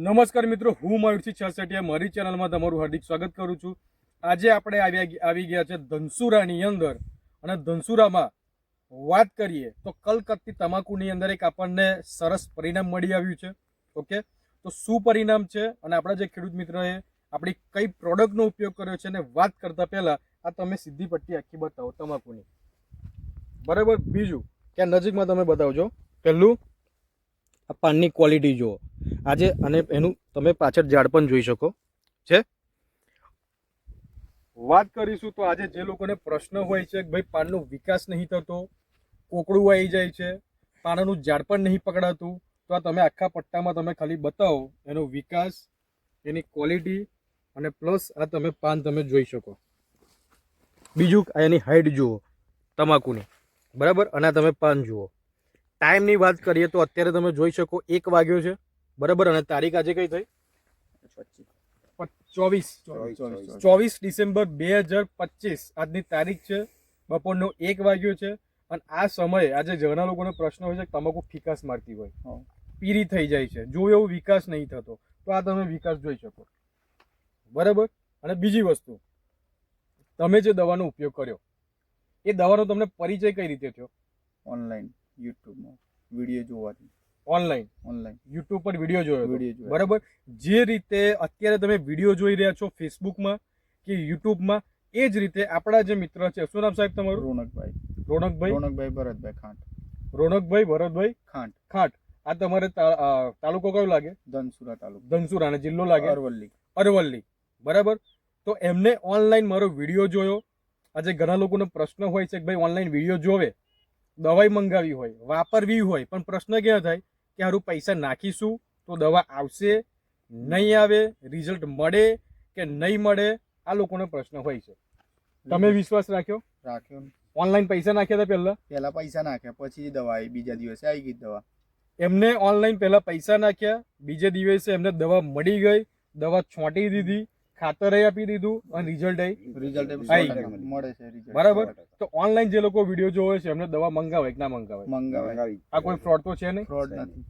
નમસ્કાર મિત્રો, હું મયુરસિંહ છાસઠિયા મારી ચેનલમાં તમારું હાર્દિક સ્વાગત કરું છું. આજે આપણે આવી ગયા છે ધનસુરાની અંદર, અને ધનસુરામાં વાત કરીએ તો કલકત્તી તમાકુની અંદર એક આપણને સરસ પરિણામ મળી આવ્યું છે. ઓકે, તો શું પરિણામ છે અને આપણા જે ખેડૂત મિત્રોએ આપણી કઈ પ્રોડક્ટનો ઉપયોગ કર્યો છે અને વાત કરતા પહેલા આ તમે સીધી પટ્ટી આખી બતાવો તમાકુની, બરાબર. બીજું કે નજીકમાં તમે બતાવજો. પહેલું, આ પાનની ક્વોલિટી જુઓ આજે, અને એનું તમે પાછળ ઝાડ પણ જોઈ શકો છે. વાત કરીશું તો આજે જે લોકોને પ્રશ્ન હોય છે કે ભાઈ પાનનો વિકાસ નહીં થતો, કોકડું આવી જાય છે, પાનાનું ઝાડ પણ નહીં પકડાતું, તો આ તમે આખા પટ્ટામાં તમે ખાલી બતાવો એનો વિકાસ, એની ક્વોલિટી, અને પ્લસ આ તમે પાન તમે જોઈ શકો. બીજું એની હાઈટ જુઓ તમાકુની, બરાબર. અને તમે પાન જુઓ. ટાઈમની વાત કરીએ તો અત્યારે તમે જોઈ શકો 1 વાગ્યો છે, બરાબર. અને તારીખ આજે કઈ થઈ? 24 ડિસેમ્બર 2025 આજની તારીખ છે. બપોરનો 1 વાગ્યો છે. અને આ સમયે આજે ઘણા લોકોનો પ્રશ્ન હોય છે કે તમાકુ ફિકાસ મારતી હોય, પીરી થઈ જાય છે, જો એવો વિકાસ નહીં થતો, તો આ તમે વિકાસ જોઈ શકો, બરાબર. અને બીજી વસ્તુ, તમે જે દવાનો ઉપયોગ કર્યો એ દવાનો તમને પરિચય કઈ રીતે થયો? ઓનલાઈન યુટ્યુબમાં વિડીયો જોવાથી. ઓનલાઈન યુટ્યુબ પર વિડીયો જોયો, બરાબર. જે રીતે અત્યારે તમે વિડીયો જોઈ રહ્યા છો ફેસબુકમાં કે યુટ્યુબમાં, એ જ રીતે આપણા જે મિત્ર છે, શું નામ સાહેબ તમારું? રોનકભાઈ ભરતભાઈ ખાંટ. રોનકભાઈ ભરતભાઈ ખાંટ. આ તમારે તાલુકો કયો લાગે? ધનસુરા તાલુકો. ધનસુરા. અને જિલ્લો લાગે અરવલ્લી, બરાબર. તો એમને ઓનલાઈન મારો વિડીયો જોયો. આજે ઘણા લોકોનો પ્રશ્ન હોય છે કે ભાઈ ઓનલાઈન વિડીયો જોવે, દવાઈ મંગાવી હોય, વાપરવી હોય, પણ પ્રશ્ન ક્યાં થાય કે હારું પૈસા નાખીશું તો દવા આવશે, નહીં આવે, રિઝલ્ટ મળે કે નહીં મળે, આ લોકોનો પ્રશ્ન હોય છે. તમે વિશ્વાસ રાખ્યો? ઓનલાઈન પૈસા નાખ્યા હતા? પહેલા પૈસા નાખ્યા, પછી દવા આવી, બીજા દિવસે આવી ગઈ દવા. એમને ઓનલાઈન પહેલા પૈસા નાખ્યા, બીજે દિવસે એમને દવા મળી ગઈ, દવા છોંટી દીધી, ખાતર આપી દીધું, અને રિઝલ્ટ મળે છે, બરાબર. તો ઓનલાઈન જે લોકો વિડીયો જોવે છે એમને દવા મંગાવે કે ના મંગાવે? આ કોઈ ફ્રોડ તો છે નહીં? ફ્રોડ નથી.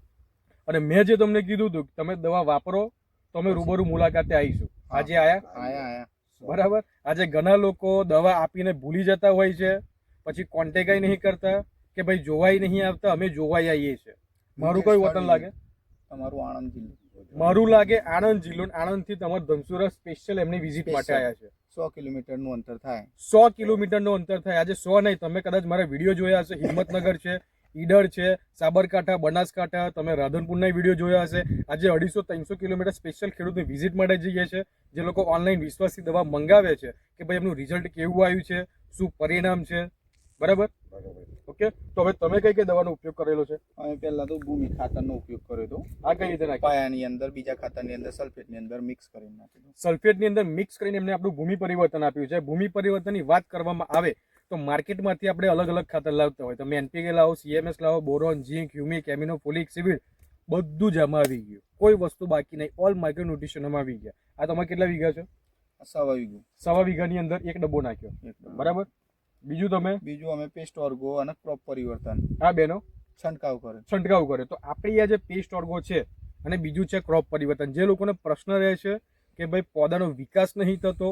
અને મેં જે તમને કીધું હતું તમે દવા વાપરો તો અમે રૂબરૂ મુલાકાતે આવીશું. આજે આયા, બરાબર. આજે ઘણા લોકો દવા આપીને ભૂલી જતા હોય છે, પછી કોન્ટેક્ટ નહીં કરતા કે ભાઈ જોવાય નહીં આવતા, અમે જોવાઈ આવીએ છીએ. મારું કયું હોટલ લાગે? તમારું આણંદ જિલ્લો. મારું લાગે આણંદ જિલ્લો. આણંદથી તમારા ધનસુરા સ્પેશિયલ એમની વિઝિટ માટે આવ્યા છે. 100 કિલોમીટરનું અંતર થાય. 100 કિલોમીટરનું અંતર થાય. આજે 100 નહીં, તમે કદાચ મારા વિડીયો જોયા હશે, હિંમતનગર છે, ઈડર છે, સાબરકાંઠા, બનાસકાંઠા, તમે રાધનપુરના વિડીયો જોયા હશે. આજે 250-300 કિલોમીટર સ્પેશિયલ ખેડૂતની વિઝિટ માટે જઈએ છે. જે લોકો ઓનલાઈન વિશ્વાસથી દવા મંગાવે છે કે ભાઈ એમનું રિઝલ્ટ કેવું આવ્યું છે, શું પરિણામ છે, બરાબર. ઓકે, તો હવે તમે કઈ દવાનો ઉપયોગ કરેલો છે? અમે પહેલા તો ભૂમિ ખાતરનો ઉપયોગ કર્યો હતો. આ કઈ રીતે નાખ્યો? પાયાની અંદર, બીજા ખાતરની અંદર, સલ્ફેટની અંદર મિક્સ કરીને નાખ્યું. સલ્ફેટની અંદર મિક્સ કરીને એમને આપણું ભૂમિ પરિવર્તન આપ્યું છે. ભૂમિ પરિવર્તનની વાત કરવામાં આવે તો માર્કેટમાંથી આપણે અલગ અલગ ખાતર લાવતા હોય. તમે NPK લાવો, CMS લાવો, બોરોન, ઝીંક, હ્યુમિક, એમિનો, ફોલિક, સિવિડ, બધું જ આમાં આવી ગયું. કોઈ વસ્તુ બાકી નહીં. ઓલ માઇક્રોન્યુટ્રિશનમાં આવી ગયા. આ તમારે કેટલા વીઘા છે? 1.25 વીઘાની અંદર 1 ડબ્બો નાખ્યો, બરાબર. બીજું અમે પેસ્ટ ઓર્ગો અને ક્રોપ પરિવર્તન, આ બેનો છંટકાવ કરે. તો આપણી આ જે પેસ્ટ ઓર્ગો છે અને બીજું છે ક્રોપ પરિવર્તન. જે લોકોને પ્રશ્ન રહે છે કે ભાઈ પૌધાનો વિકાસ નહીં થતો,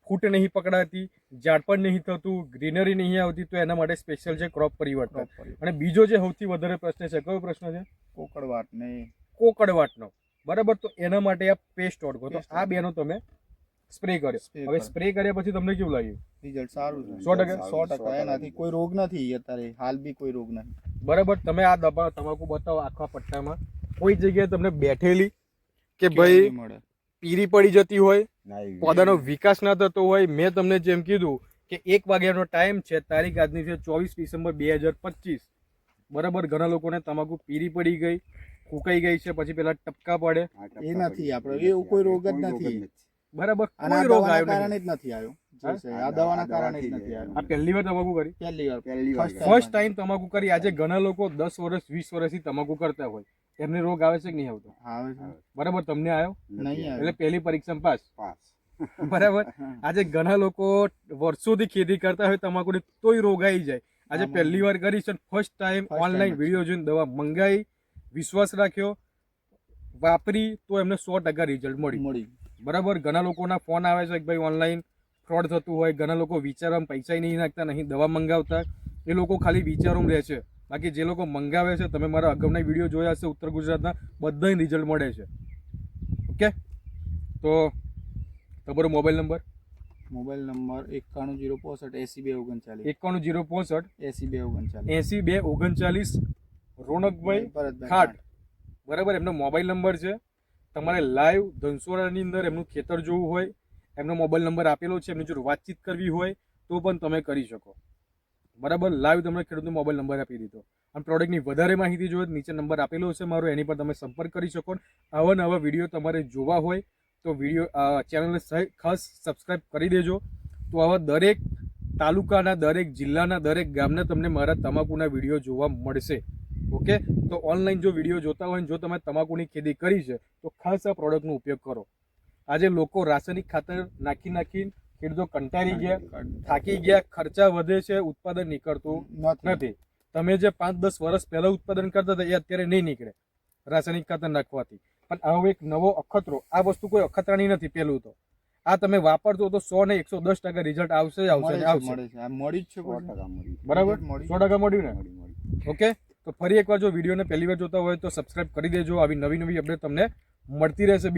ફૂટ નહીં પકડાતી, ઝાડ પણ નહીં થતું, ગ્રીનરી નહીં આવતી, તો એના માટે સ્પેશિયલ છે ક્રોપ પરિવર્તન. અને બીજો જે સૌથી વધારે પ્રશ્ન છે, કયો પ્રશ્ન છે? કોકડવાટનો, બરાબર. તો એના માટે આ પેસ્ટ ઓર્ગો. તો આ બેનો તમે સ્પ્રે કર્યો. હવે સ્પ્રે કર્યા પછી તમને કેવું લાગ્યું? રિઝલ્ટ સારું છે. 100%. એનાથી કોઈ રોગ નથી, અત્યારે હાલ બી કોઈ રોગ નથી, બરાબર. તમે આ દવા તમાકુ બતાવો આખા પટ્ટામાં. કોઈ જગ્યાએ તમને બેઠેલી કે ભાઈ પીરી પડી જતી હોય, પૌધાનો વિકાસ ના થતો હોય? મેં તમને જેમ કીધું કે 1 વાગ્યાનો ટાઈમ છે, તારીખ આજની છે 24 ડિસેમ્બર 2025, બરાબર. ઘણા લોકોને તમાકુ પીરી પડી ગઈ, ફૂંકાઈ ગઈ છે, પછી પેલા ટપકા પડે, એ નથી. આપણે એવું કોઈ રોગ જ નથી, બરાબર. કોઈ રોગ કારણે જ નથી આવ્યો. આ દવાના કારણે જ નથી આવ્યો. આ પહેલી વાર તમાકુ કરી? ફર્સ્ટ ટાઈમ તમાકુ કરી. આજે ઘણા લોકો 10 વર્ષ 20 વર્ષથી તમાકુ કરતા હોય, એમને રોગ આવે છે કે નહીં આવતો? આવે છે, બરાબર. તમને આવ્યો નહીં? એટલે પહેલી પરીક્ષામાં પાસ, બરાબર. આજે ઘણા લોકો વર્ષોથી ખેતી કરતા હોય તમાકુની, તોય રોગ આવી જાય. આજે પહેલી વાર કરી છે, ફર્સ્ટ ટાઈમ ઓનલાઈન વિડીયો જોઈને દવા મંગાવી, વિશ્વાસ રાખ્યો, વાપરી તો એમને 100% રિઝલ્ટ મળ્યું. મળી બરાબર. ઘણા લોકોના ફોન આવે છે કે ભાઈ ઓનલાઈન ફ્રોડ થતું હોય, ઘણા લોકો વિચારમાં પૈસા નહીં નાખતા, નહીં દવા મંગાવતા, એ લોકો ખાલી વિચારોમાં રહે છે. બાકી જે લોકો મંગાવે છે, તમે મારા અગાઉના વિડીયો જોયા હશે ઉત્તર ગુજરાતના, બધાને રિઝલ્ટ મળે છે. ઓકે, તો તમારો mobile number? Mobile number 91 065 82 39 91 065 82 39 82 39. રોનકભાઈ Bharatbhai ખાટ, બરાબર, એમનો મોબાઈલ નંબર છે. તમારે લાઈવ ધનસુરાની અંદર એમનું ખેતર જોવું હોય, એમનો મોબાઈલ નંબર આપેલો છે, એમની જોડે વાતચીત કરવી હોય તો પણ તમે કરી શકો. બરાબર, લાઈવ તમને ખેડૂતનો મોબાઈલ નંબર આપી દીધો. અને પ્રોડક્ટની વધારે માહિતી જોઈએ તો નીચે નંબર આપેલો છે મારો, એની પર તમે સંપર્ક કરી શકો. આવા નવા વિડીયો તમારે જોવા હોય તો વિડીયો ચેનલને ખાસ સબસ્ક્રાઈબ કરી દેજો. તો આવા દરેક તાલુકાના, દરેક જિલ્લાના, દરેક ગામના તમને મારા તમાકુના વિડીયો જોવા મળશે. ઓકે, તો ઓનલાઈન જો વિડીયો જોતા હોય, જો તમે તમાકુની ખેતી કરી છે તો ખાસ આ પ્રોડક્ટનો ઉપયોગ કરો. આજે લોકો રાસાયણિક ખાતર નાખી ખેડૂતો કંટાળી ગયા, થાકી ગયા, ખર્ચા વધે છે, ઉત્પાદન નીકળતું નથી. તમે જે 5-10 વર્ષ પહેલા ઉત્પાદન કરતા હતા એ અત્યારે નહીં નીકળે રાસાયણિક ખાતર નાખવાથી. પણ આવો એક નવો અખતરો, આ વસ્તુ કોઈ અખતરાની નથી. પહેલું તો આ તમે વાપરતો તો 100 ને 110% રિઝલ્ટ આવશે. મળે છે આ મળી જ છે 100% બરાબર, 100% મળ્યું ને? ઓકે, તો ફરી એકવાર જો વિડીયોને પહેલી વાર જોતા હોય તો સબસ્ક્રાઇબ કરી દેજો. આવી નવી અપડેટ તમને મળતી રહેશે.